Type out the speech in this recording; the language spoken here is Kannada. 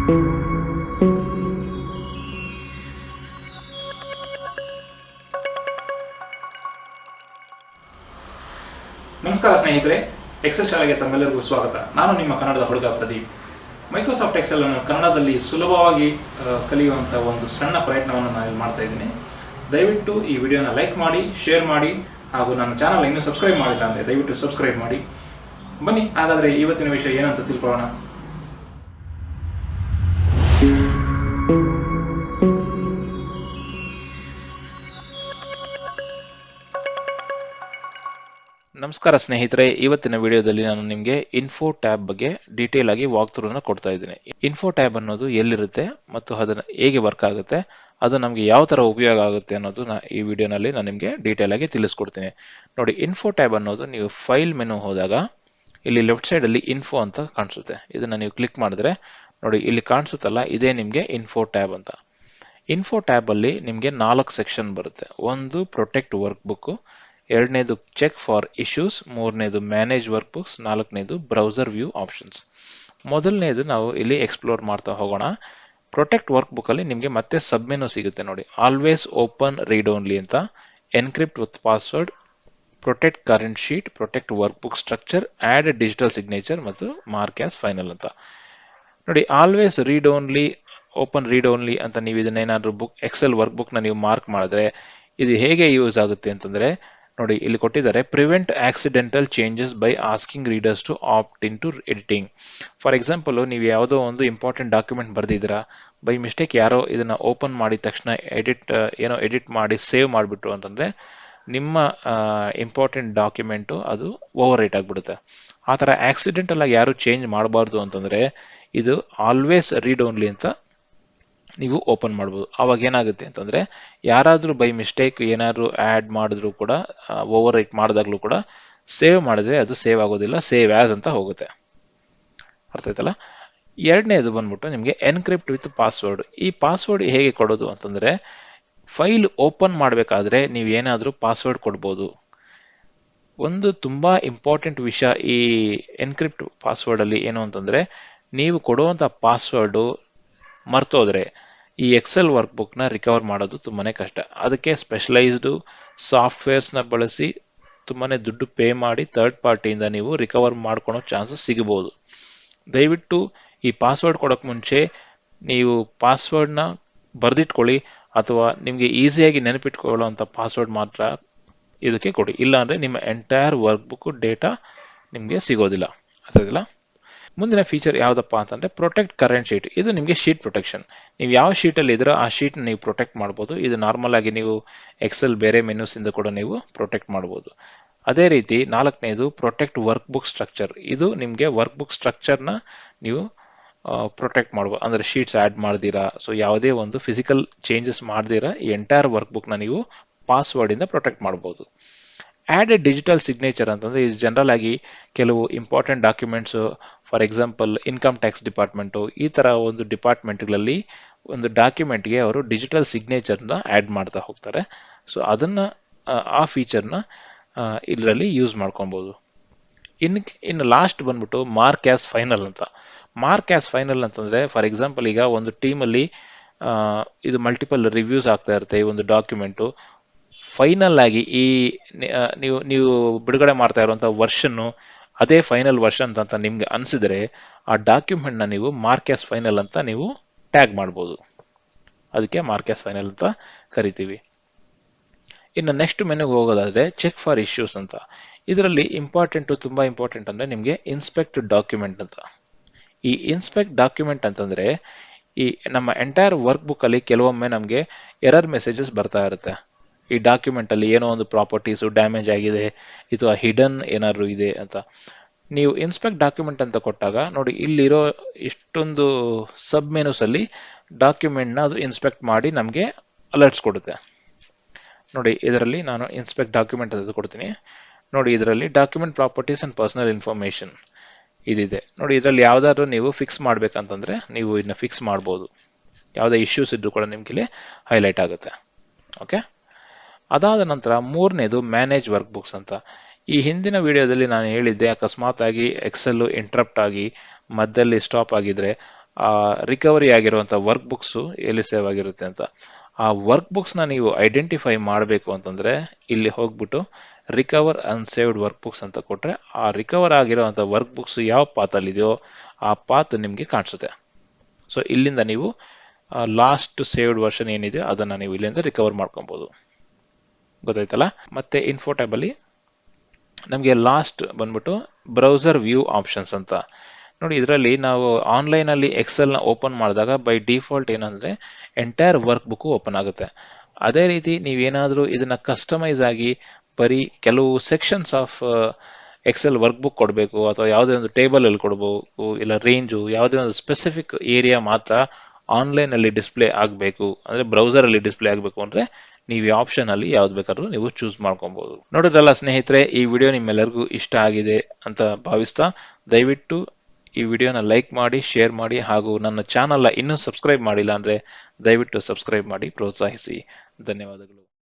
ನಮಸ್ಕಾರ ಸ್ನೇಹಿತರೆ, ಎಕ್ಸೆಲ್ ಶಾಲೆಗೆ ತಮ್ಮೆಲ್ಲರಿಗೂ ಸ್ವಾಗತ. ನಾನು ನಿಮ್ಮ ಕನ್ನಡದ ಹುಡುಗ ಪ್ರದೀಪ್. ಮೈಕ್ರೋಸಾಫ್ಟ್ ಎಕ್ಸೆಲ್ ಅನ್ನು ಕನ್ನಡದಲ್ಲಿ ಸುಲಭವಾಗಿ ಕಲಿಯುವಂಥ ಒಂದು ಸಣ್ಣ ಪ್ರಯತ್ನವನ್ನು ನಾನು ಮಾಡ್ತಾ ಇದ್ದೀನಿ. ದಯವಿಟ್ಟು ಈ ವಿಡಿಯೋನ ಲೈಕ್ ಮಾಡಿ, ಶೇರ್ ಮಾಡಿ, ಹಾಗೂ ನನ್ನ ಚಾನಲ್ ಇನ್ನೂ ಸಬ್ಸ್ಕ್ರೈಬ್ ಮಾಡಿಲ್ಲ ಅಂದರೆ ದಯವಿಟ್ಟು ಸಬ್ಸ್ಕ್ರೈಬ್ ಮಾಡಿ. ಬನ್ನಿ, ಹಾಗಾದರೆ ಇವತ್ತಿನ ವಿಷಯ ಏನಂತ ತಿಳ್ಕೊಳ್ಳೋಣ. ನಮಸ್ಕಾರ ಸ್ನೇಹಿತರೆ, ಇವತ್ತಿನ ವಿಡಿಯೋದಲ್ಲಿ ನಾನು ನಿಮಗೆ ಇನ್ಫೋ ಟ್ಯಾಬ್ ಬಗ್ಗೆ ಡೀಟೇಲ್ ಆಗಿ ವಾಕ್ ಥ್ರೂ ಕೊಡ್ತಾ ಇದ್ದೀನಿ. ಇನ್ಫೋ ಟ್ಯಾಬ್ ಅನ್ನೋದು ಎಲ್ಲಿರುತ್ತೆ ಮತ್ತು ಅದನ್ನು ಹೇಗೆ ವರ್ಕ್ ಆಗುತ್ತೆ, ಅದು ನಮಗೆ ಯಾವ ತರ ಉಪಯೋಗ ಆಗುತ್ತೆ ಅನ್ನೋದು ಈ ವಿಡಿಯೋನಲ್ಲಿ ನಾನು ನಿಮಗೆ ಡೀಟೇಲ್ ಆಗಿ ತಿಳಿಸ್ಕೊಡ್ತೀನಿ. ನೋಡಿ, ಇನ್ಫೋ ಟ್ಯಾಬ್ ಅನ್ನೋದು ನೀವು ಫೈಲ್ ಮೆನು ಹೋದಾಗ ಇಲ್ಲಿ ಲೆಫ್ಟ್ ಸೈಡ್ ಅಲ್ಲಿ ಇನ್ಫೋ ಅಂತ ಕಾಣಿಸುತ್ತೆ. ಇದನ್ನ ನೀವು ಕ್ಲಿಕ್ ಮಾಡಿದ್ರೆ ನೋಡಿ ಇಲ್ಲಿ ಕಾಣಿಸುತ್ತಲ್ಲ, ಇದೇ ನಿಮಗೆ ಇನ್ಫೋ ಟ್ಯಾಬ್ ಅಂತ. ಇನ್ಫೋ ಟ್ಯಾಬ್ ಅಲ್ಲಿ ನಿಮಗೆ 4 ಸೆಕ್ಷನ್ ಬರುತ್ತೆ. ಒಂದು ಪ್ರೊಟೆಕ್ಟ್ ವರ್ಕ್ ಬುಕ್, ಎರಡನೇದು ಚೆಕ್ ಫಾರ್ ಇಶ್ಯೂಸ್, ಮೂರನೇದು ಮ್ಯಾನೇಜ್ ವರ್ಕ್ ಬುಕ್ಸ್, ನಾಲ್ಕನೇದು ಬ್ರೌಸರ್ ವ್ಯೂ ಆಪ್ಷನ್ಸ್. ಮೊದಲನೇದು ನಾವು ಇಲ್ಲಿ ಎಕ್ಸ್ಪ್ಲೋರ್ ಮಾಡ್ತಾ ಹೋಗೋಣ. ಪ್ರೊಟೆಕ್ಟ್ ವರ್ಕ್ ಬುಕ್ ಅಲ್ಲಿ ನಿಮಗೆ ಮತ್ತೆ ಸಬ್ ಮೆನು ಸಿಗುತ್ತೆ ನೋಡಿ. ಆಲ್ವೇಸ್ ಓಪನ್ ರೀಡ್ ಓನ್ಲಿ ಅಂತ, encrypt with password, protect current sheet, protect workbook structure, add digital signature ಮತ್ತು ಮಾರ್ಕ್ ಆಸ್ ಫೈನಲ್ ಅಂತ. ನೋಡಿ, always read only, open read only ಅಂತ ನೀವು ಇದನ್ನೇನಾದ್ರೂ ಬುಕ್ ಎಕ್ಸೆಲ್ ವರ್ಕ್ ಬುಕ್ ನ ನೀವು ಮಾರ್ಕ್ ಮಾಡಿದ್ರೆ ಇದು ಹೇಗೆ ಯೂಸ್ ಆಗುತ್ತೆ ಅಂತಂದ್ರೆ ನೋಡಿ, ಇಲ್ಲಿ ಕೊಟ್ಟಿದ್ದಾರೆ, prevent accidental changes by asking readers to opt in to editing. For example, ನೀವು ಯಾವುದೋ ಒಂದು ಇಂಪಾರ್ಟೆಂಟ್ ಡಾಕ್ಯುಮೆಂಟ್ ಬರ್ದಿದ್ದೀರಾ, ಬೈ ಮಿಸ್ಟೇಕ್ ಯಾರೋ ಇದನ್ನ ಓಪನ್ ಮಾಡಿದ ತಕ್ಷಣ ಎಡಿಟ್ ಮಾಡಿ ಸೇವ್ ಮಾಡಿಬಿಟ್ರು ಅಂತಂದ್ರೆ ನಿಮ್ಮ ಇಂಪಾರ್ಟೆಂಟ್ ಡಾಕ್ಯುಮೆಂಟು ಅದು ಓವರ್ ರೈಟ್ ಆಗಿಬಿಡುತ್ತೆ. ಆ ಥರ ಆಕ್ಸಿಡೆಂಟಲ್ ಆಗಿ ಯಾರು ಚೇಂಜ್ ಮಾಡಬಾರ್ದು ಅಂತಂದ್ರೆ ಇದು ಆಲ್ವೇಸ್ ರೀಡ್ ಓನ್ಲಿ ಅಂತ ನೀವು ಓಪನ್ ಮಾಡ್ಬೋದು. ಅವಾಗ ಏನಾಗುತ್ತೆ ಅಂತಂದ್ರೆ ಯಾರಾದ್ರೂ ಬೈ ಮಿಸ್ಟೇಕ್ ಏನಾದ್ರು ಆಡ್ ಮಾಡಿದ್ರು ಕೂಡ, ಓವರ್ ರೈಟ್ ಮಾಡಿದಾಗ್ಲೂ ಕೂಡ ಸೇವ್ ಮಾಡಿದ್ರೆ ಅದು ಸೇವ್ ಆಗೋದಿಲ್ಲ, ಸೇವ್ ಆಸ್ ಅಂತ ಹೋಗುತ್ತೆ. ಅರ್ಥ ಆಯ್ತಲ್ಲ. ಎರಡನೇದು ಬಂದ್ಬಿಟ್ಟು ನಿಮಗೆ ಎನ್ಕ್ರಿಪ್ಟ್ ವಿತ್ ಪಾಸ್ವರ್ಡ್. ಈ ಪಾಸ್ವರ್ಡ್ ಹೇಗೆ ಕೊಡೋದು ಅಂತಂದ್ರೆ ಫೈಲ್ ಓಪನ್ ಮಾಡಬೇಕಾದ್ರೆ ನೀವು ಏನಾದ್ರೂ ಪಾಸ್ವರ್ಡ್ ಕೊಡ್ಬೋದು. ಒಂದು ತುಂಬಾ ಇಂಪಾರ್ಟೆಂಟ್ ವಿಷಯ ಈ ಎನ್ಕ್ರಿಪ್ಟ್ ಪಾಸ್ವರ್ಡ್ ಅಲ್ಲಿ ಏನು ಅಂತಂದ್ರೆ, ನೀವು ಕೊಡುವಂತ ಪಾಸ್ವರ್ಡ್ ಮರ್ತೋದ್ರೆ ಈ ಎಕ್ಸೆಲ್ ವರ್ಕ್ ಬುಕ್ ನ ರಿಕವರ್ ಮಾಡೋದು ತುಂಬಾನೇ ಕಷ್ಟ. ಅದಕ್ಕೆ ಸ್ಪೆಷಲೈಸ್ಡ್ ಸಾಫ್ಟ್ವೇರ್ಸ್ ನ ಬಳಸಿ ತುಂಬಾನೇ ದುಡ್ಡು ಪೇ ಮಾಡಿ ಥರ್ಡ್ ಪಾರ್ಟಿಯಿಂದ ನೀವು ರಿಕವರ್ ಮಾಡ್ಕೊಳೋ ಚಾನ್ಸಸ್ ಸಿಗಬಹುದು. ದಯವಿಟ್ಟು ಈ ಪಾಸ್ವರ್ಡ್ ಕೊಡೋಕೆ ಮುಂಚೆ ನೀವು ಪಾಸ್ವರ್ಡ್ ನ ಬರ್ದಿಟ್ಕೊಳ್ಳಿ, ಅಥವಾ ನಿಮ್ಗೆ ಈಸಿಯಾಗಿ ನೆನಪಿಟ್ಕೊಳ್ಳುವಂತ ಪಾಸ್ವರ್ಡ್ ಮಾತ್ರ ಇದಕ್ಕೆ ಕೊಡಿ. ಇಲ್ಲ ಅಂದ್ರೆ ನಿಮ್ಮ ಎಂಟೈರ್ ವರ್ಕ್ ಬುಕ್ ಡೇಟಾ ನಿಮ್ಗೆ ಸಿಗೋದಿಲ್ಲ. ಅರ್ಥಾಯ್ತಲ್ಲ. ಮುಂದಿನ ಫೀಚರ್ ಯಾವ್ದಪ್ಪ ಅಂತಂದ್ರೆ ಪ್ರೊಟೆಕ್ಟ್ ಕರೆಂಟ್ ಶೀಟ್. ಇದು ನಿಮಗೆ ಶೀಟ್ ಪ್ರೊಟೆಕ್ಷನ್. ನೀವು ಯಾವ ಶೀಟ್ ಅಲ್ಲಿ ಇದ್ರೋ ಆ ಶೀಟ್ ನೀವು ಪ್ರೊಟೆಕ್ಟ್ ಮಾಡಬಹುದು. ಇದು ನಾರ್ಮಲ್ ಆಗಿ ನೀವು ಎಕ್ಸೆಲ್ ಬೇರೆ ಮೆನ್ಯೂಸ್ ಇಂದ ಕೂಡ ನೀವು ಪ್ರೊಟೆಕ್ಟ್ ಮಾಡಬಹುದು. ಅದೇ ರೀತಿ ನಾಲ್ಕನೇದು ಪ್ರೊಟೆಕ್ಟ್ ವರ್ಕ್ ಬುಕ್ ಸ್ಟ್ರಕ್ಚರ್. ಇದು ನಿಮಗೆ ವರ್ಕ್ ಬುಕ್ ಸ್ಟ್ರಕ್ಚರ್ ನ ನೀವು ಪ್ರೊಟೆಕ್ಟ್ ಮಾಡಬಹುದು. ಅಂದ್ರೆ ಶೀಟ್ಸ್ ಆಡ್ ಮಾಡ್ದಿರಾ, ಸೊ ಯಾವುದೇ ಒಂದು ಫಿಸಿಕಲ್ ಚೇಂಜಸ್ ಮಾಡ್ದಿರಾ ಈ ಎಂಟೈರ್ ವರ್ಕ್ ಬುಕ್ ನ ನೀವು ಪಾಸ್ವರ್ಡ್ ಇಂದ ಪ್ರೊಟೆಕ್ಟ್ ಮಾಡಬಹುದು. ಆಡ್ ಡಿಜಿಟಲ್ ಸಿಗ್ನೇಚರ್ ಅಂತಂದ್ರೆ ಇದು ಜನರಲ್ ಆಗಿ ಕೆಲವು important documents, for example income tax department, ಈ ತರ ಒಂದು ಡಿಪಾರ್ಟ್ಮೆಂಟ್ಗಳಲ್ಲಿ ಒಂದು ಡಾಕ್ಯುಮೆಂಟ್ಗೆ ಅವರು ಡಿಜಿಟಲ್ ಸಿಗ್ನೇಚರ್ನ ಆಡ್ ಮಾಡ್ತಾ ಹೋಗ್ತಾರೆ. ಸೊ ಅದನ್ನ ಆ ಫೀಚರ್ನ ಇದರಲ್ಲಿ ಯೂಸ್ ಮಾಡ್ಕೊಬಹುದು. ಇನ್ನು ಲಾಸ್ಟ್ ಬಂದ್ಬಿಟ್ಟು ಮಾರ್ಕ್ ಆಸ್ ಫೈನಲ್ ಅಂತ. ಮಾರ್ಕ್ ಆಸ್ ಫೈನಲ್ ಅಂತಂದ್ರೆ ಫಾರ್ ಎಕ್ಸಾಂಪಲ್ ಈಗ ಒಂದು ಟೀಮ್ ಅಲ್ಲಿ ಇದು ಮಲ್ಟಿಪಲ್ ರಿವ್ಯೂಸ್ ಆಗ್ತಾ ಇರುತ್ತೆ. ಈ ಒಂದು ಡಾಕ್ಯುಮೆಂಟು ಫೈನಲ್ ಆಗಿ ಈ ನೀವು ಬಿಡುಗಡೆ ಮಾಡ್ತಾ ಇರುವಂತಹ ವರ್ಷನ್ ಅದೇ ಫೈನಲ್ ವರ್ಷನ್ ಅಂತ ನಿಮ್ಗೆ ಅನ್ಸಿದ್ರೆ ಆ ಡಾಕ್ಯುಮೆಂಟ್ ನ ನೀವು ಮಾರ್ಕ್ ಆಸ್ ಫೈನಲ್ ಅಂತ ನೀವು ಟ್ಯಾಗ್ ಮಾಡಬಹುದು. ಅದಕ್ಕೆ ಮಾರ್ಕ್ ಆಸ್ ಫೈನಲ್ ಅಂತ ಕರಿತೀವಿ. ಇನ್ನು ನೆಕ್ಸ್ಟ್ ಮೆನುಗೆ ಹೋಗೋದಾದ್ರೆ ಚೆಕ್ ಫಾರ್ ಇಶ್ಯೂಸ್ ಅಂತ. ಇದರಲ್ಲಿ ತುಂಬಾ ಇಂಪಾರ್ಟೆಂಟ್ ಅಂದ್ರೆ ನಿಮ್ಗೆ ಇನ್ಸ್ಪೆಕ್ಟ್ ಡಾಕ್ಯುಮೆಂಟ್ ಅಂತ. ಈ ಇನ್ಸ್ಪೆಕ್ಟ್ ಡಾಕ್ಯುಮೆಂಟ್ ಅಂತಂದ್ರೆ ಈ ನಮ್ಮ ಎಂಟೈರ್ ವರ್ಕ್ ಬುಕ್ ಅಲ್ಲಿ ಕೆಲವೊಮ್ಮೆ ನಮ್ಗೆ ಎರರ್ ಮೆಸೇಜಸ್ ಬರ್ತಾ ಇರುತ್ತೆ. ಈ ಡಾಕ್ಯುಮೆಂಟ್ ಅಲ್ಲಿ ಏನೋ ಒಂದು ಪ್ರಾಪರ್ಟೀಸ್ ಡ್ಯಾಮೇಜ್ ಆಗಿದೆ ಅಥವಾ ಹಿಡನ್ ಏನಾದ್ರು ಇದೆ ಅಂತ. ನೀವು ಇನ್ಸ್ಪೆಕ್ಟ್ ಡಾಕ್ಯುಮೆಂಟ್ ಅಂತ ಕೊಟ್ಟಾಗ ನೋಡಿ, ಇಲ್ಲಿರೋ ಇಷ್ಟೊಂದು ಸಬ್ ಮೆನುಸ್ ಅಲ್ಲಿ ಡಾಕ್ಯುಮೆಂಟ್ ನ ಅದು ಇನ್ಸ್ಪೆಕ್ಟ್ ಮಾಡಿ ನಮ್ಗೆ ಅಲರ್ಟ್ಸ್ ಕೊಡುತ್ತೆ. ನೋಡಿ, ಇದರಲ್ಲಿ ನಾನು ಇನ್ಸ್ಪೆಕ್ಟ್ ಡಾಕ್ಯುಮೆಂಟ್ ಅಂತ ಕೊಡ್ತೀನಿ. ನೋಡಿ, ಇದರಲ್ಲಿ document properties and personal information ಇದಿದೆ. ನೋಡಿ, ಇದರಲ್ಲಿ ಯಾವ್ದಾದ್ರು ನೀವು ಫಿಕ್ಸ್ ಮಾಡ್ಬೇಕಂತಂದ್ರೆ ನೀವು ಇದನ್ನ ಫಿಕ್ಸ್ ಮಾಡ್ಬೋದು. ಯಾವುದೇ ಇಶ್ಯೂಸ್ ಇದ್ರೂ ಕೂಡ ನಿಮ್ಗೆ ಹೈಲೈಟ್ ಆಗುತ್ತೆ. ಓಕೆ. ಅದಾದ ನಂತರ ಮೂರನೇದು ಮ್ಯಾನೇಜ್ ವರ್ಕ್ ಬುಕ್ಸ್ ಅಂತ. ಈ ಹಿಂದಿನ ವಿಡಿಯೋದಲ್ಲಿ ನಾನು ಹೇಳಿದ್ದೆ, ಅಕಸ್ಮಾತ್ ಆಗಿ ಎಕ್ಸೆಲ್ ಇಂಟರಪ್ಟ್ ಆಗಿ ಮಧ್ಯದಲ್ಲಿ ಸ್ಟಾಪ್ ಆಗಿದ್ರೆ ರಿಕವರಿ ಆಗಿರುವಂಥ ವರ್ಕ್ ಬುಕ್ಸು ಎಲ್ಲಿ ಸೇವ್ ಆಗಿರುತ್ತೆ ಅಂತ. ಆ ವರ್ಕ್ ಬುಕ್ಸ್ನ ನೀವು ಐಡೆಂಟಿಫೈ ಮಾಡಬೇಕು ಅಂತಂದರೆ ಇಲ್ಲಿ ಹೋಗ್ಬಿಟ್ಟು ರಿಕವರ್ ಅನ್ಸೇವ್ಡ್ ವರ್ಕ್ ಬುಕ್ಸ್ ಅಂತ ಕೊಟ್ಟರೆ ಆ ರಿಕವರ್ ಆಗಿರೋವಂಥ ವರ್ಕ್ ಬುಕ್ಸ್ ಯಾವ ಪಾತಲ್ಲಿದೆಯೋ ಆ ಪಾತ್ ನಿಮಗೆ ಕಾಣಿಸುತ್ತೆ. ಸೊ ಇಲ್ಲಿಂದ ನೀವು ಲಾಸ್ಟ್ ಸೇವ್ಡ್ ವರ್ಷನ್ ಏನಿದೆ ಅದನ್ನು ನೀವು ಇಲ್ಲಿಂದ ರಿಕವರ್ ಮಾಡ್ಕೊಬೋದು. ಗೊತ್ತಾಯ್ತಲ್ಲ. ಮತ್ತೆ ಇನ್ಫೋ ಟ್ಯಾಬಲ್ಲಿ ನಮಗೆ ಲಾಸ್ಟ್ ಬಂದ್ಬಿಟ್ಟು ಬ್ರೌಸರ್ ವ್ಯೂ ಆಪ್ಷನ್ಸ್ ಅಂತ ನೋಡಿ. ಇದರಲ್ಲಿ ನಾವು ಆನ್ಲೈನಲ್ಲಿ ಎಕ್ಸೆಲ್ನ ಓಪನ್ ಮಾಡಿದಾಗ ಬೈ ಡಿಫಾಲ್ಟ್ ಏನಂದರೆ ಎಂಟೈರ್ ವರ್ಕ್ ಬುಕ್ ಓಪನ್ ಆಗುತ್ತೆ. ಅದೇ ರೀತಿ ನೀವೇನಾದರೂ ಇದನ್ನು ಕಸ್ಟಮೈಸ್ ಆಗಿ ಬರೀ ಕೆಲವು sections of excel workbook ಕೊಡಬೇಕು ಅಥವಾ ಯಾವುದೇ ಒಂದು ಟೇಬಲಲ್ಲಿ ಕೊಡಬೇಕು, ಇಲ್ಲ ರೇಂಜು ಯಾವುದೇ ಒಂದು ಸ್ಪೆಸಿಫಿಕ್ ಏರಿಯಾ ಮಾತ್ರ ಆನ್ಲೈನಲ್ಲಿ ಡಿಸ್ಪ್ಲೇ ಆಗಬೇಕು ಅಂದರೆ ಬ್ರೌಸರಲ್ಲಿ ಡಿಸ್ಪ್ಲೇ ಆಗಬೇಕು ಅಂದರೆ ನೀವು ಈ ಆಪ್ಷನಲ್ಲಿ ಯಾವ್ದು ಬೇಕಾದ್ರೂ ನೀವು ಚೂಸ್ ಮಾಡ್ಕೊಬೋದು. ನೋಡಿದ್ರಲ್ಲ ಸ್ನೇಹಿತರೆ, ಈ ವಿಡಿಯೋ ನಿಮ್ಮೆಲ್ಲರಿಗೂ ಇಷ್ಟ ಆಗಿದೆ ಅಂತ ಭಾವಿಸ್ತಾ ದಯವಿಟ್ಟು ಈ ವಿಡಿಯೋನ ಲೈಕ್ ಮಾಡಿ, ಶೇರ್ ಮಾಡಿ, ಹಾಗೂ ನನ್ನ ಚಾನಲ್ನ ಇನ್ನೂ ಸಬ್ಸ್ಕ್ರೈಬ್ ಮಾಡಿಲ್ಲ ಅಂದರೆ ದಯವಿಟ್ಟು ಸಬ್ಸ್ಕ್ರೈಬ್ ಮಾಡಿ ಪ್ರೋತ್ಸಾಹಿಸಿ. ಧನ್ಯವಾದಗಳು.